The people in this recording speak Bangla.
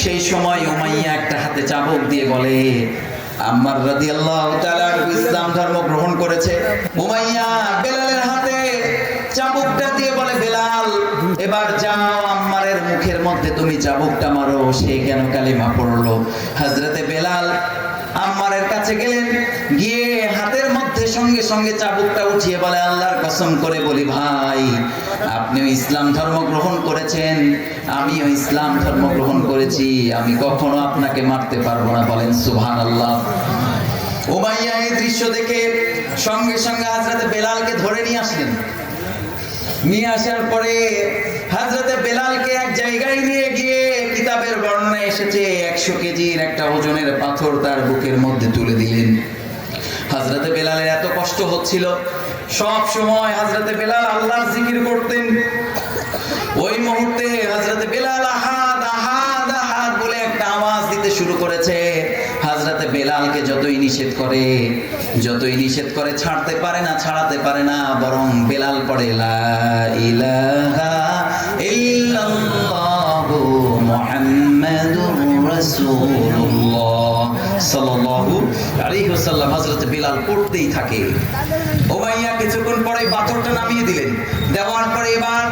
সেই সময় উমাইয়া একটা হাতে চাবুক দিয়ে বলে, আম্মার রাদিয়াল্লাহু তাআলা ইসলাম ধর্ম গ্রহণ করেছে। উমাইয়া বেলালের হাতে চাবুকটা দিয়ে বলে, বেলাল এবার যাও আম্মারের মুখের মধ্যে তুমি চাবুকটা মারো, সে কেন কালিমা পড়লো। হযরতে বেলাল আম্মারের কাছে গেলেন, গিয়ে হাতের মধ্যে সঙ্গে সঙ্গে চাবুকটা উঠিয়ে বলে, আল্লাহর কসম করে বলি ভাই, আপনিও ইসলাম ধর্ম গ্রহণ করেছেন, আমিও ইসলাম ধর্ম গ্রহণ করেছি, আমি কখনো আপনাকে মারতে পারবো না। বলেন সুবহানাল্লাহ। উমাইয়া এই দৃশ্য দেখে সঙ্গে সঙ্গে হযরতে বেলালকে ধরে নিয়ে আসলেন। নিয়ে আসার পরে হযরতে বেলালকে এক জায়গায় নিয়ে গিয়ে, কিতাবের বর্ণনা এসেছে 100 কেজির একটা ওজনের পাথর তার বুকের মধ্যে তুলে দিলেন। হযরতে বেলালের এত কষ্ট হচ্ছিল, সব সময় হযরতে বেলাল আল্লাহর জিকির করতেন। ওই মুহূর্তে হযরতে বেলাল আহাদ আহাদ আহাদ বলে একটা আওয়াজ দিতে শুরু করেছে। হযরতে বেলালকে যতই নিষেধ করে ছাড়তে পারে না, ছাড়াতে পারে না, বরং বেলাল পড়ে লা ইলাহা ইল্লাল্লাহু মুহাম্মাদুর রাসূলুল্লাহ সাল্লাল্লাহু আলাইহি ওয়াসাল্লাম। হযরতে বেলাল পড়তেই থাকে। উমাইয়া কিছুক্ষণ পরে পাথরটা নামিয়ে দিলেন। দেওয়ার পরে এবার